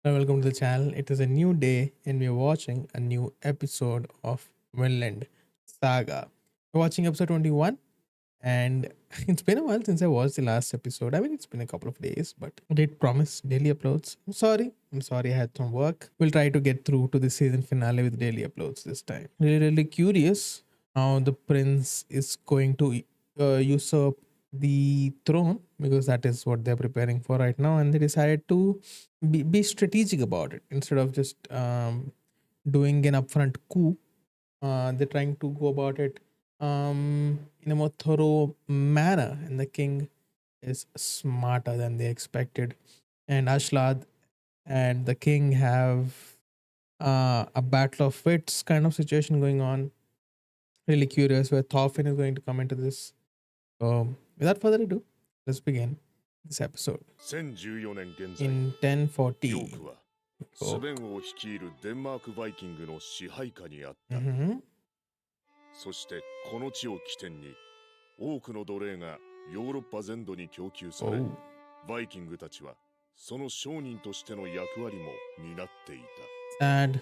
Welcome to the channel. It is a new day and we're watching a new episode of Vinland Saga. We're watching episode 21 and it's been a while since I watched the last episode. I mean, it's been a couple of days, but I did promise daily uploads. I'm sorry I had some work. We'll try to get through to the season finale with daily uploads this time. Really curious how the prince is going to usurp the throne, because that is what they're preparing for right now, and they decided to be strategic about it instead of just doing an upfront coup. They're trying to go about it in a more thorough manner, and the king is smarter than they expected. And Ashlad and the king have a battle of wits kind of situation going on. Really curious where Thorfinn is going to come into this. Without further ado, let's begin this episode. 1014年現在、 In ヨ 1040. ークはスベンを率いるデンマークバイキングの支配下にあった。 Mhm. そしてこの地を起点に多くの奴隷がヨーロッパ全土に供給され、 Oh. バイキングたちはその商人としての役割も担っていた。 Sad.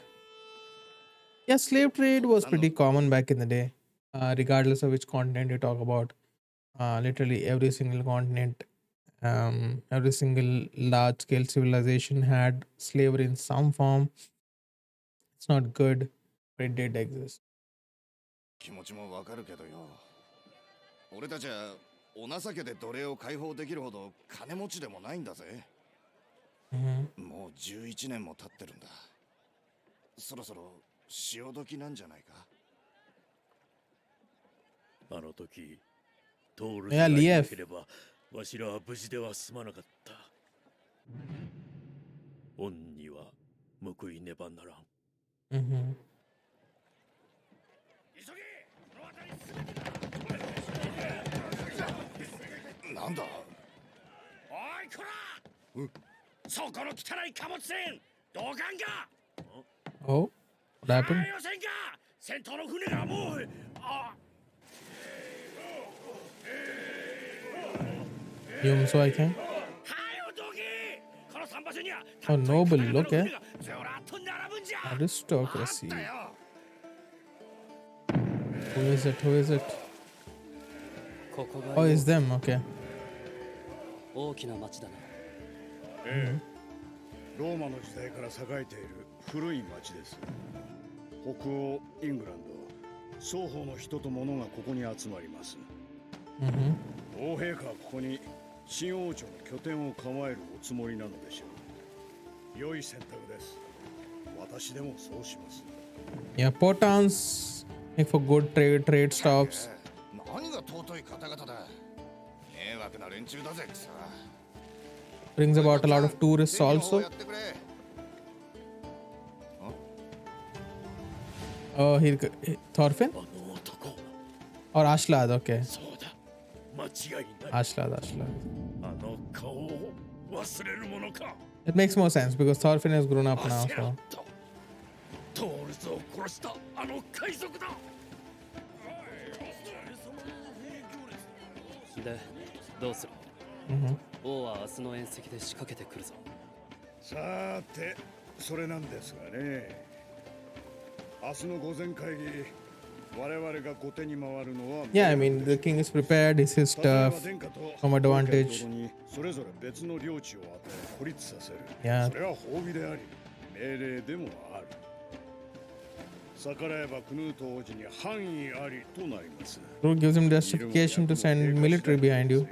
Yeah, slave trade was pretty common back in the day, regardless of which continent you talk about. Literally every single continent, every single large scale civilization had slavery in some form. It's not good, but it did exist. 気持ちもわかるけどよ。俺たちはお情けで奴隷を解放できるほど金持ちでもないんだぜ。 Mhm. もう11年も経ってるんだ。そろそろ潮時なんじゃないか。あの時、トールいやがいリエフなければ、わしらは無事では済まなかった。恩には報いねばならん。Mhm. 急げ！この辺りすべてだ！なんだ？おいこら！そこの汚い貨物船！どかんか！ Oh, what あ happened? よせんか！戦闘の船がもう…あ So I can. はよどけ！この桟橋には Oh, noble, look, eh? ずらっと並ぶんじゃ！ Aristocracy. あったよ。 Who is it? Who is it? ここ Oh, が it's them. Okay. 大きな町だな。ええ、ローマの時代から栄えている古い町です。北欧イングランド、双方の人と物がここに集まります。 Mhm. 王陛下はここに新王朝の拠点を構えるおつもりなのでしょう。良い選択です。私でもそうします。 Yeah, port towns make for good trade stops. 何が尊い方々だ。迷惑な連中だぜくさ。 Brings about a lot of tourists 正義の方 also. やってくれ。 Oh, Thorfinn あの男、 or Ashlad. Okay, そうだ。間違いない。 Ashlad. あの顔を忘れるものか。 It makes more sense because Thorfinn has grown up now. 焦ら So んと。トールズを殺したあの海賊だ。で、どうする？ mhm. 王は明日の宴席で仕掛けてくるぞ。さーて、それなんですがね。明日の午前会議、我々が後手に回るのは。 Yeah, I mean the king is prepared. Is his 例えば stuff. 殿下と from advantage. にそれぞれ別の領地を与え孤立させる。 Yeah. それは褒美であり命令でもある。逆らえばクヌート王子に範囲ありとなります。 Who gives him justification to send military behind you?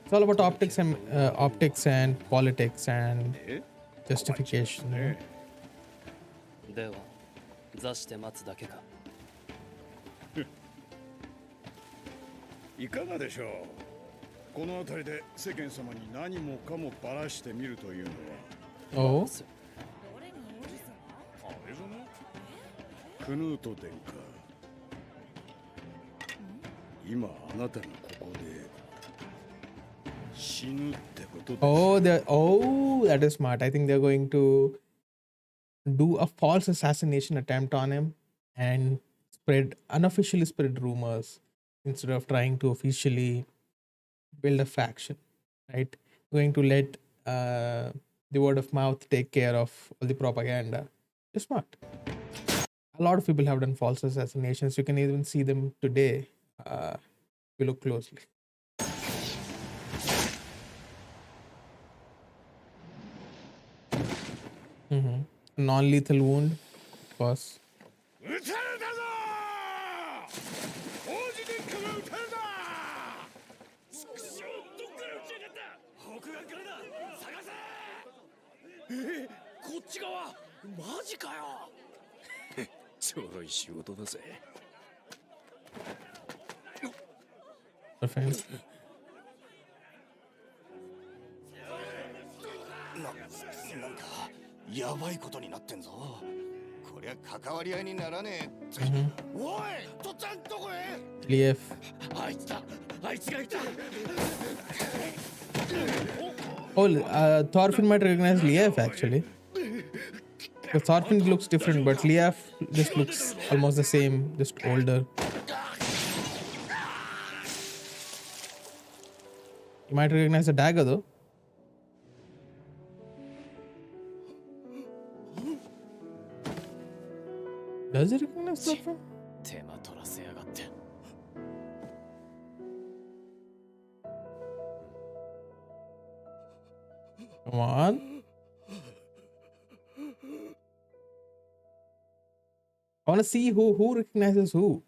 It's all about optics and politics and え justification. ね では、座して待つだけか。いかがでしょう。この辺りで世間様に何もかもばらしてみるというのは Oh, クヌート殿下。今あなたがここで死ぬってことです。 that is smart. I think they're going to do a false assassination attempt on him and unofficially spread rumors instead of trying to officially build a faction, right? Going to let the word of mouth take care of all the propaganda. It's smart. A lot of people have done false assassinations. You can even see them today if you look closely. Non-lethal wound, of course. 撃たれたぞー王子殿下が撃たれたちくしょうどっから撃ちやがった北岸からだ探せこっち側マジかよちょろい仕事だぜ Perfect. なんかやばいことになってんぞ。こりゃ関わり合いにならねえ。おい、とっつぁんどこへ？ Lief. あいつだあいつがいた Oh, Thorfinn might recognize Lief actually. Because Thorfinn looks different, but Lief just looks almost the same, just older. You might recognize the dagger though. Does he recognize Thorfinn? 手間取らせやがって Come on. I want to see who recognizes who.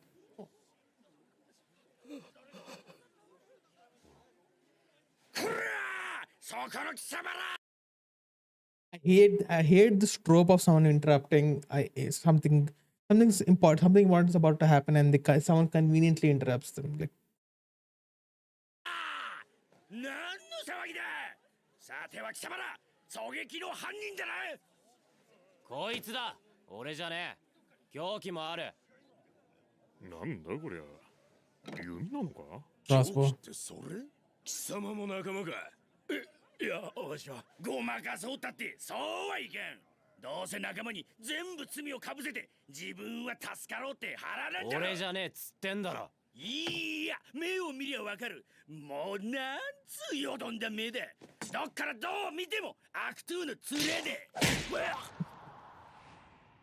I hate this trope of someone interrupting. Something's important. Something important is about to happen, and someone conveniently interrupts them. Like, 何の騒ぎださては貴様ら狙撃の犯人だなこいつだ俺じゃねえ凶器もあるなんだこりゃ弓なのか crossbow. ってそれ貴様も仲間かいやわしはごまかそうったってそうはいけんどうせ仲間に全部罪をかぶせて自分は助かろうって腹なんだろ俺じゃねえっつってんだろいや目を見りゃわかるもうなんつうよどんだ目だどっからどう見てもアクトゥーの連れで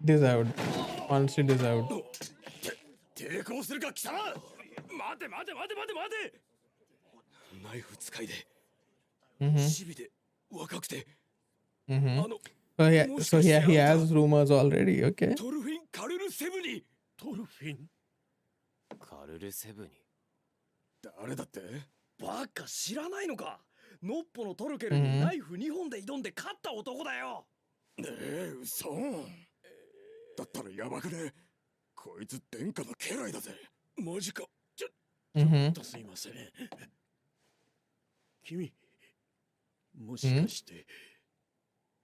Deserved. Honestly deserved. 抵抗するか貴様待て待て待て待て待てナイフ使いで チビで若くて So he has rumors already. Okay. トルフィン・カルルセブにトルフィンカルルセブに誰だってバカ知らないのかノッポのトルケルにナイフ2本で挑んで勝った男だよ嘘だったらやばくねこいつ殿下の家来だぜマジかちょっとすいません君もしかして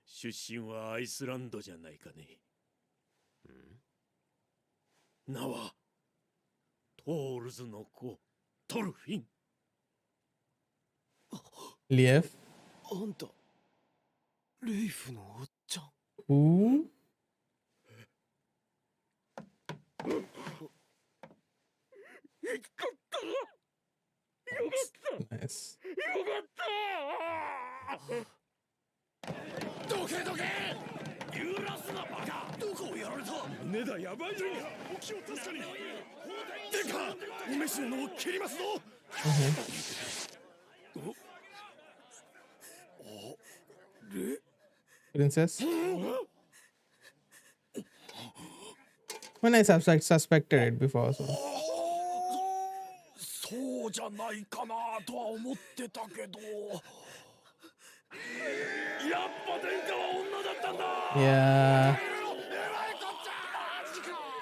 出身はアイスランドじゃないかね名はトールズの子トルフィン Lief. あんたレイフのおっちゃん Who? Nice. どけどけ揺らすなバカどこをやられた根だやばいぞお気を確かにでかお召し物を切りますぞ Princess. When I suspected it before, so. そうじゃないかなとは思ってたけどやっぱ殿下は女だったんだ Yeah.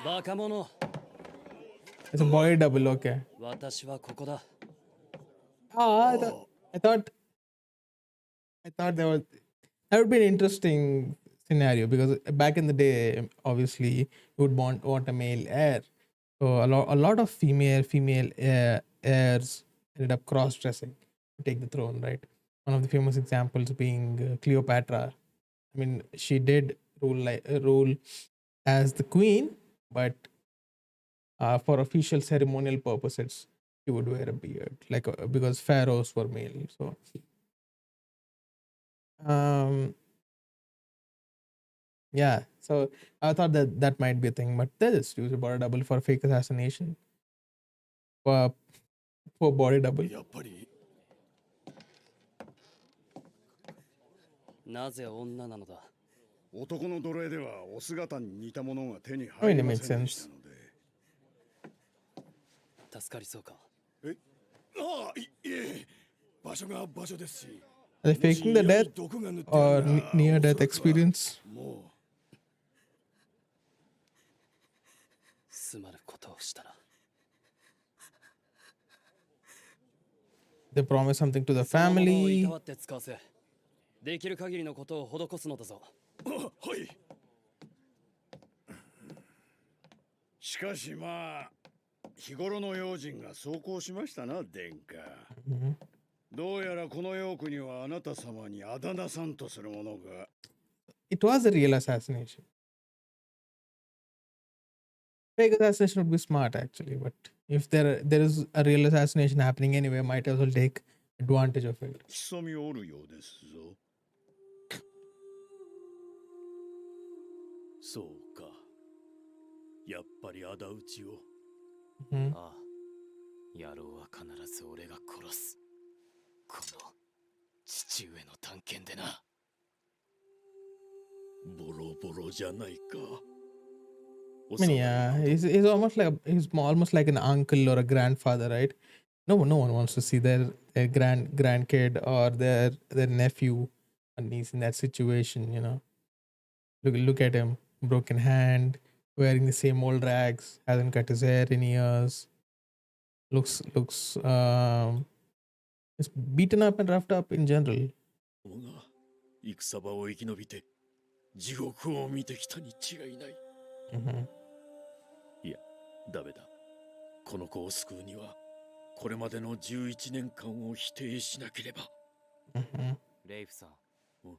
バカ者 It's a boy double, okay. 私はここだ Oh, I thought that would be an interesting scenario because back in the day, obviously, you would want a male heir. So a lot of female heirs ended up cross-dressing to take the throne, right? One of the famous examples being Cleopatra. I mean, she did rule as the queen, but for official ceremonial purposes, she would wear a beard, because pharaohs were male. So, Yeah, so I thought that that might be a thing, but they just use a body double for fake assassination. For body double. やっぱりなぜ女なのだ。男の奴隷ではお姿に似たものが手に I 入 mean, り it ま makes せんでした sense. ので。助かりそうか。ああ、いえ、場所が場所ですし。 Are they もし faking the 矢に death 毒が塗ってあ or るなら near おそ death らくは experience? もすまぬことをしたな。They promise something to the そのものをい family. たわって使わせ、できる限りのことを施すのだぞ。う、あ、はい。しかしまあ、日頃の用心が奏功しましたな、殿下。Mhm. どうやらこのヨークにはあなた様にあだ名さんとするものが。It was a real assassination. Fake assassination would be smart actually, but if there is a real assassination happening anyway, might as well take advantage of it. 潜みおるようですぞ。そうか。やっぱり仇討ちを。 Mhm. ああ、野郎は必ず俺が殺す。この父上の探検でな。ボロボロじゃないか。 I mean, yeah, he's almost like almost like an uncle or a grandfather, right? No one wants to see their grandkid or their nephew or niece in that situation, you know. Look at him, broken hand, wearing the same old rags, hasn't cut his hair in years. Looks is beaten up and roughed up in general. が戦場を生き延びて地獄を見てきたに違いない。 Hmm. いや、ダメだ。この子を救うには、これまでの11年間を否定しなければ。 Hmm. レイフさん。うん。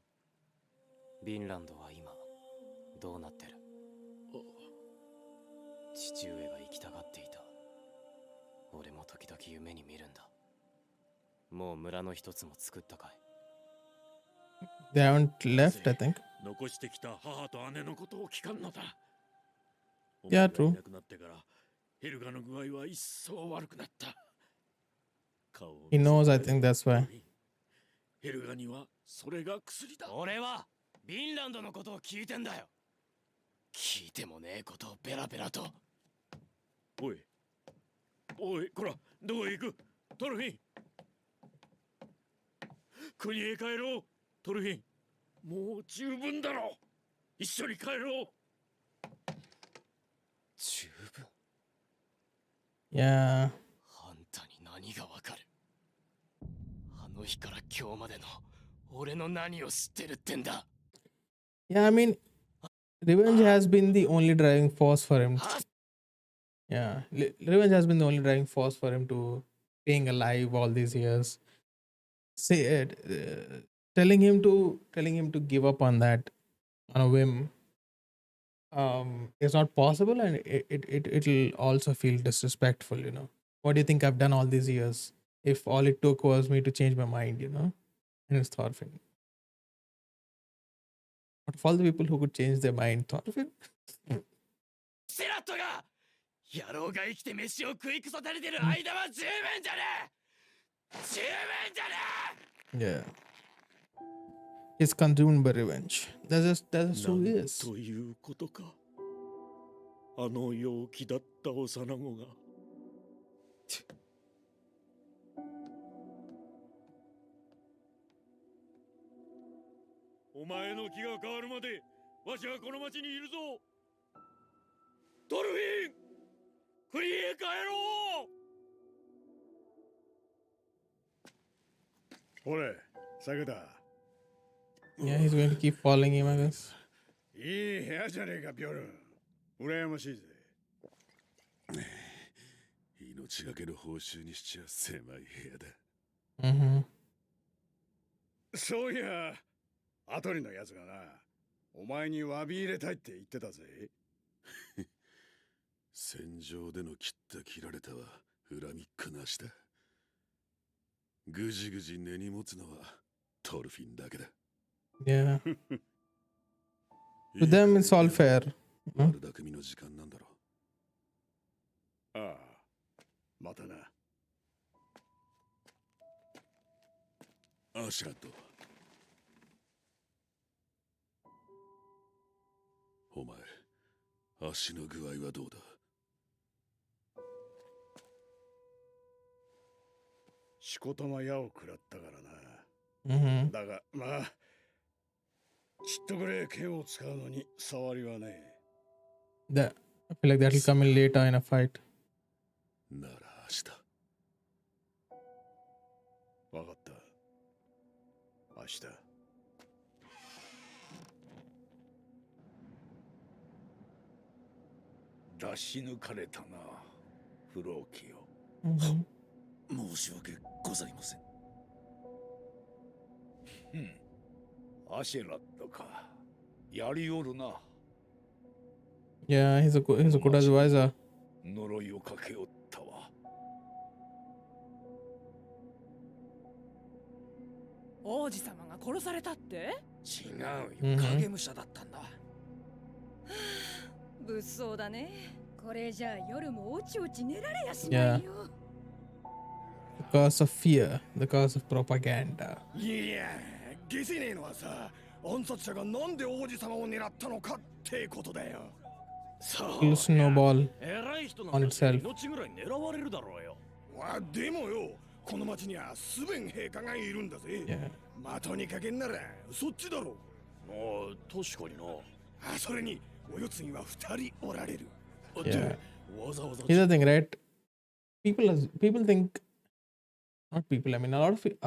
ヴィンランドは今どうなってる？父上が行きたがっていた。俺も時々夢に見るんだ。もう村の一つも作ったかい？ They haven't left, I think. 残してきた母と姉のことを聞かんのだ。 Yeah, お前が true. いなくなってからヘルガの具合は一層悪くなった。顔を He 見せ knows, て I think that's why. ヘルガにはそれが薬だ。俺はヴィンランドのことを聞いてんだよ。聞いてもねえことをベラベラと。おい、おい、こら、どこへ行く？トルフィン。国へ帰ろう、トルフィン。もう十分だろう。一緒に帰ろう。十分。 Yeah. あんたに何がわかる？あの日から今日までの俺の何を知ってるってんだ。 Yeah, I mean, revenge has been the only driving force for him. は Yeah, revenge has been the only driving force for him to staying alive all these years. Say it, telling him to give up on that on a whim. Is not possible, and it'll also feel disrespectful. You know, what do you think I've done all these years? If all it took was me to change my mind, you know, and it's Thorfinn. What of all the people who could change their mind, Thorfinn? セラットが野郎が生きて飯を食い腐されてる間は十分じゃねえ。十分じゃねえ。 Yeah. He's consumed by revenge. That's who he なん is. ということか。あの陽気だった幼子が。お前の気が変わるまで、わしはこの町にいるぞ。トルフィン、国へ帰ろう。ほれ、酒だ。 Yeah, he's going to keep following him, I guess. いい部屋じゃねえか、ビョルン。羨ましいぜ。命がけの報酬にしちゃ狭い部屋だ。Mm-hmm. そういや、アトリのやつがな、お前に詫び入れたいって言ってたぜ。戦場での切った切られたは恨みっこなしだ。ぐじぐじ根に持つのはトルフィンだけだ。Yeah. To them, it's all fair. 悪巧みの時間なんだろああ、またな。アシュラッド。お前、足の具合はどうだ？しこたま矢を食らったからな。Mm-hmm. だが、まあ、ちっとぐらい剣を使うのに触りはねえ。I feel like that'll come in later in a fight. なら明日。わかった。明日。出し抜かれたな、不老記よ。Mm-hmm. 申し訳ございません。アシェラットか。やりおるな。Yeah, he's a good advisor. 呪いをかけおったわ。王子様が殺されたって？違うよ、影武者だったんだ。物騒だね。これじゃあ夜もおちおち寝られやしないよ。The cause of fear, the cause of propaganda. いや、下せねえのはさ、暗殺者がなんで王子様を狙ったのかってことだよ。そ It'll う。snowball 偉い人な on んだし itself. 命ぐらい狙われるだろうよ。でもよ、この町にはスベン陛下がいるんだぜ。Yeah. 的にかけんならそっちだろ。ああ、確かにな。それにお世継ぎは2人おられる。 Yeah. わざわざ Here's the thing, right? People think, not people. I mean, a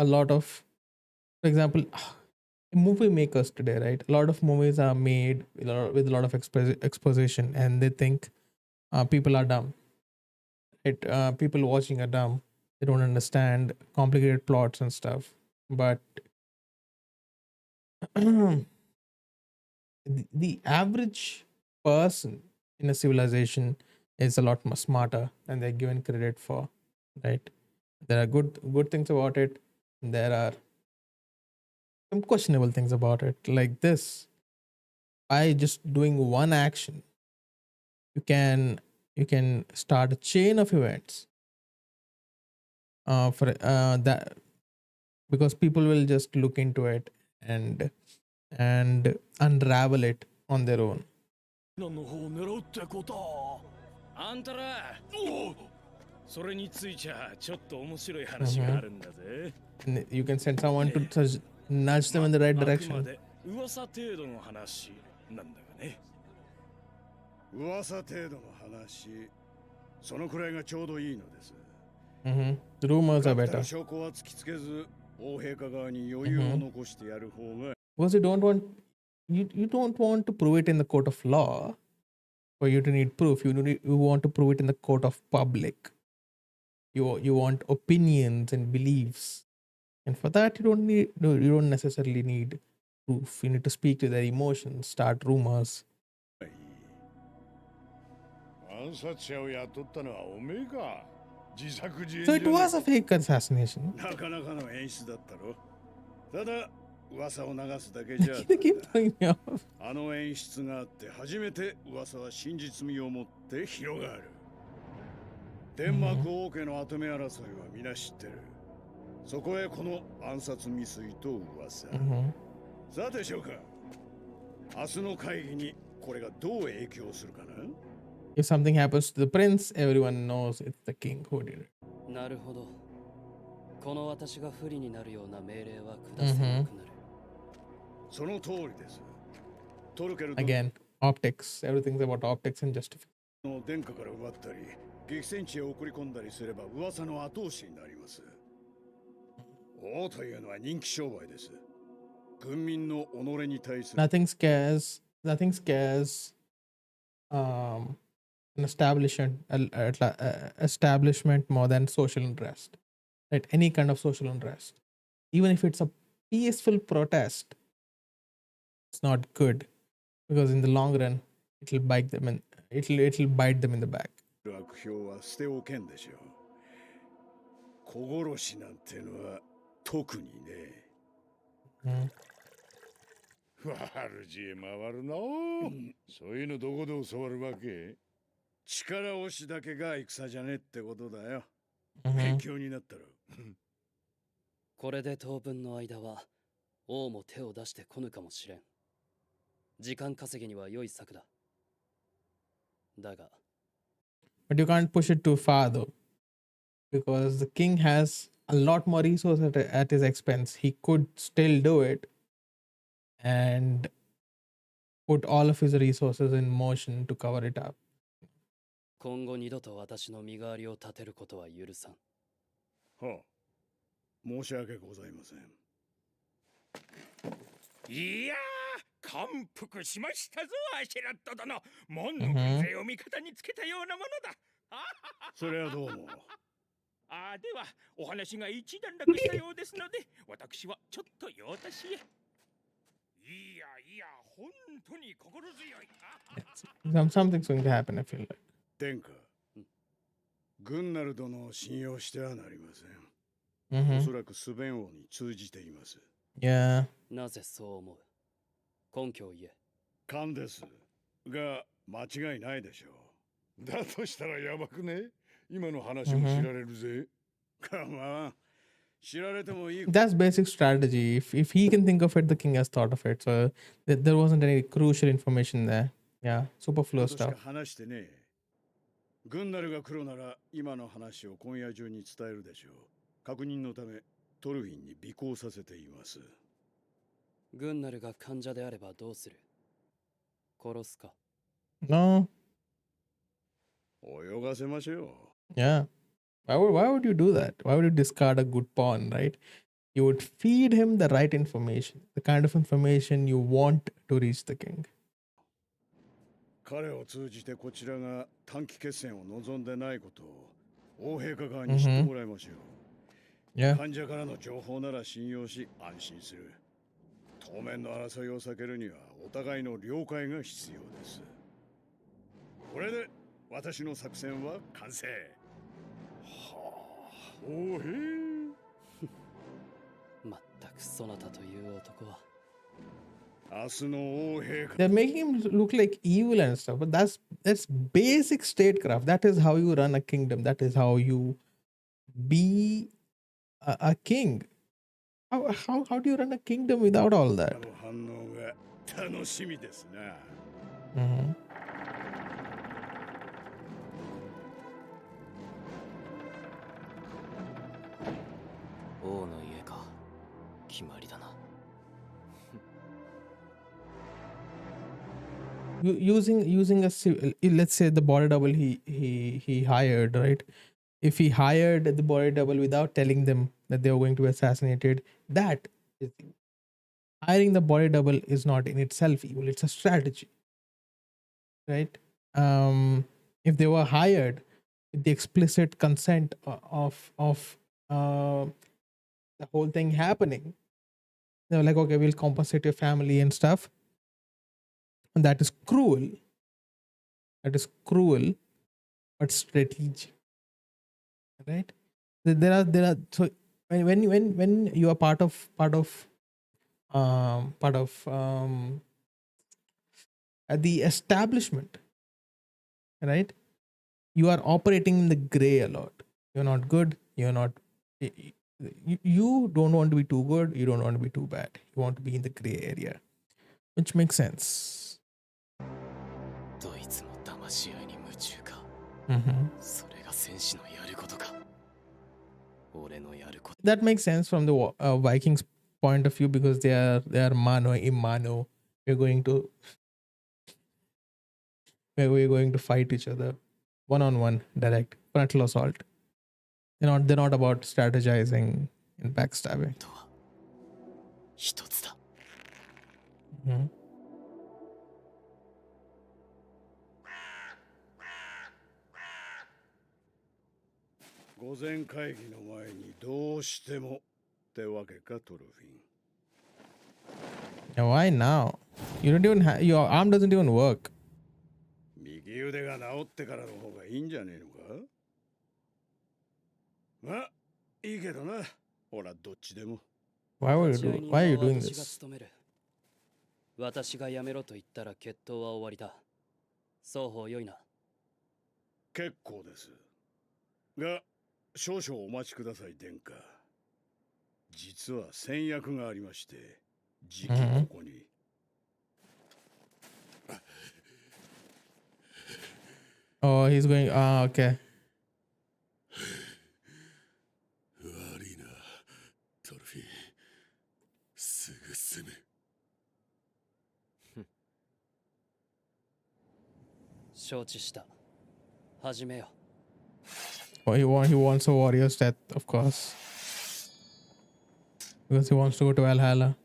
lot of, for example, movie makers today, right? A lot of movies are made with a lot of exposition, and they think people are dumb. Right? People watching are dumb. They don't understand complicated plots and stuff. But the average person in a civilization is a lot more smarter than they're given credit for, right? There are good things about it. There are some questionable things about it, like this. By just doing one action, you can start a chain of events. For that, because people will just look into it and unravel it on their own. 何の方を狙うってことあんたらそれについちゃちょっと面白い話があるんだぜ。And you can send someone to nudge them in the right あくま direction. で噂程度の話なんだがね。噂程度の話、そのくらいがちょうどいいのです。Mm-hmm. The rumors are だった better ら証拠は突きつけず、王陛下側に余裕を残してやる方が。because you don't want to prove it in the court of law for you to need proof. You want to prove it in the court of public. You want opinions and beliefs, and for that you don't necessarily need proof. You need to speak to their emotions, start rumors. 暗殺者を雇ったのはおめえか。自作自演 So じゃ it ね was a fake assassination. なかなかの演出だったろ。ただ噂を流すだけじゃ They keep throwing me off. あの演出があって初めて噂は真実味を持って広がる。デンマーク王家の跡目争いは皆知ってる。そこへこの暗殺未遂と噂。Mhm. さてしょうか。明日の会議にこれがどう影響するかな。 If something happens to the prince, everyone knows it's the king who did it. なるほど。この私が不利になるような命令は下せなくなる。その通りです。トルケル Again, optics. Everything's about optics and justification. の殿下から奪ったり、激戦地へ送り込んだりすれば噂の後押しになります。王というのは人気商売です。軍民の己に対する Nothing scares an establishment more than social unrest, right? Any kind of social unrest, even if it's a peaceful protest, it's not good because in the long run it'll bite them in the back. 悪評は捨ておけんでしょう。小殺しなんてのは特にね。主へ回るな。そういうのどこで教わるわけ？力押しだけが戦じゃねってことだよ。 Mhm. 勉強になったろ。これで当分の間は王も手を出してこぬかもしれん。時間稼ぎには良い策だ。だが But you can't push it too far though, because the king has a lot more resources at his expense. He could still do it and put all of his resources in motion to cover it up. 今後二度と私の身代わりを立てることは許さん。はあ、申し訳ございません。いやー、感服しましたぞ、アシェラット殿。門の軍勢を味方につけたようなものだ。それはどうも。では、お話が一段落したようですので、私はちょっと用足しへ。いや、本当に心強い。Something's going to happen, I feel like. 殿下、軍なる殿を信用してはなりません。お Mm-hmm. そらくスベン王に通じています。Yeah. なぜそう思う？根拠を言え。勘ですが間違いないでしょう。だとしたらやばくね？今の話も知られるぜ。かまあ、知られてもいい。 That's basic strategy. If he can think of it, the king has thought of it. So there wasn't any crucial information there. Yeah, superfluous としか stuff. 話してねえ。軍なるが来るなら今の話を今夜中に伝えるでしょう。確認のためトルフィンに尾行させています。軍なるが患者であればどうする？殺すか？ No. 泳がせましょう。 Yeah. Why would you do that? Why would you discard a good pawn, right? You would feed him the right information, the kind of information you want to reach the king. 彼を通じてこちらが短期決戦を望んでないことを王陛下側に知ってもらいましょう。Yeah. 患者からの情報なら信用し安心する。当面の争いを避けるにはお互いの了解が必要です。これで私の作戦は完成。おへまったくそなたという男は。明日の王陛下。 They're making him look like evil and stuff, but that's basic statecraft. That is how you run a kingdom. That is how you be a king. How do you run a kingdom without all that? 反応が楽しみですな。 Mm-hmm. 王の家か。決まりだな。Using let's say the body double he hired, right? If he hired the body double without telling them that they were going to be assassinated, that is evil. Hiring the body double is not in itself evil. It's a strategy, right? If they were hired with the explicit consent of the whole thing happening, they were like, okay, we'll compensate your family and stuff. And that is cruel. That is cruel, but strategic. Right? There are so when you are part of the establishment, right? You are operating in the gray a lot. You're not good. You're not. You don't want to be too good. You don't want to be too bad. You want to be in the gray area, which makes sense. どいつも騙し合いに夢中か。 Mm-hmm. それが戦士のやることか。俺のやること。 That makes sense from the Vikings' point of view because they are mano immano. We're going to fight each other one on one, direct frontal assault. They're not about strategizing and backstabbing. とは一つだ。 Mhm. 午前会議の前にどうしてもってわけかトルフィン。 Yeah, why now? You don't even your arm doesn't even work. 右腕が治ってからの方がいいんじゃねえのか。まあいいけどな。ほらどっちでも。Why are you doing this? 私が務める。私がやめろと言ったら決闘は終わりだ。双方良いな。結構です。が、少々お待ちください、殿下。実は戦略がありまして、じきここに。Oh, he's going. Ah, okay. 悪いな、トルフィン。すぐ済む。承知した。始めよ。Oh, he wants a warrior's death, of course, because he wants to go to Valhalla.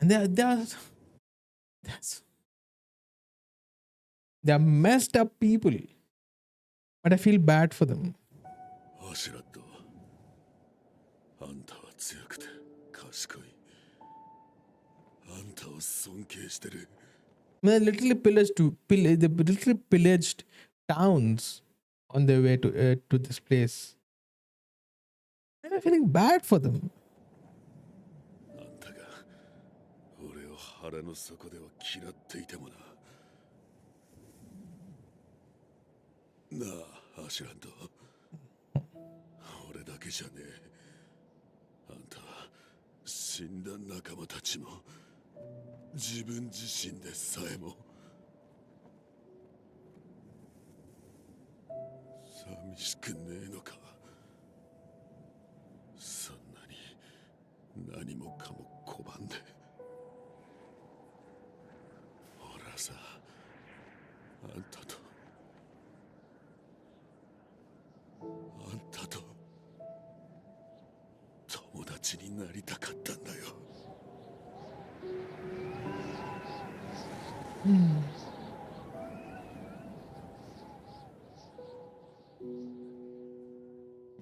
And they're messed up people, but I feel bad for them. アシュラット、あんたは強くて賢い。あんたを尊敬してる。They they literally pillaged towns on their way to this place. And I'm feeling bad for them. あんたが俺を腹の底では嫌っていてもな。なあ、アシュランド。俺だけじゃねえ。あんたは死んだ仲間たちも自分自身でさえも寂しくねえのか。そんなに何もかも拒んで。ほらさ、あんたと友達になりたかったんだよ。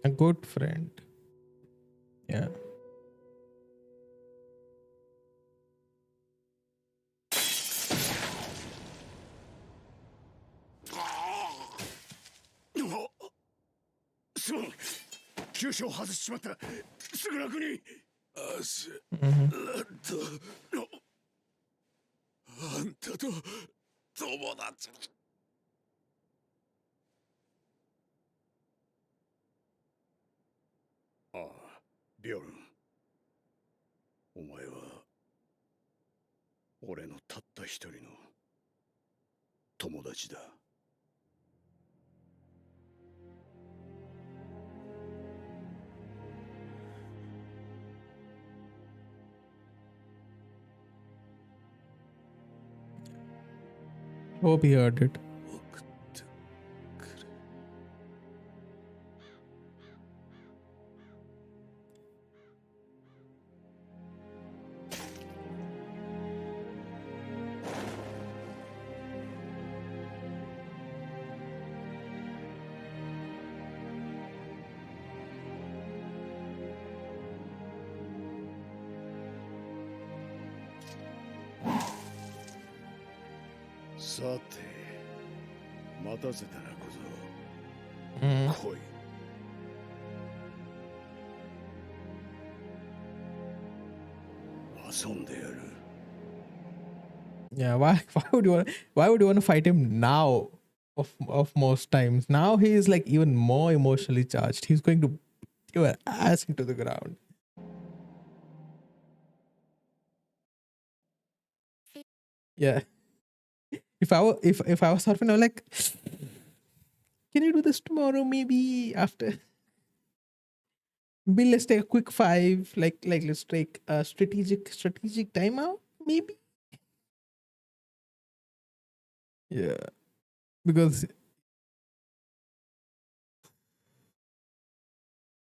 A good friend. Yeah. Oh! すまん、急所を外しちまった。すぐ楽に。アシュラット、あんたと友達。ああ、ビョルン。お前は俺のたった一人の友達だ。Hope he heard it. 送ってくれ。さて、待たせたな小Mm. 僧。来い。遊んでやる。Yeah, why would you want to fight him now of most times? Now he is like even more emotionally charged. He's going to put your ass into the ground. Yeah. If I was surfing, I was like, can you do this tomorrow? Maybe after. Maybe let's take a quick five. Like let's take a strategic timeout. Maybe. Yeah. Because.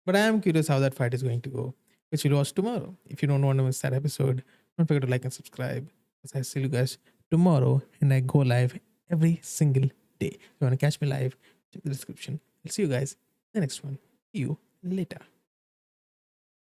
But I am curious how that fight is going to go, which we'll watch tomorrow. If you don't want to miss that episode, don't forget to like and subscribe. As I see you guys tomorrow, and I go live every single day. If you want to catch me live, check the description. I'll see you guys in the next one. See you later.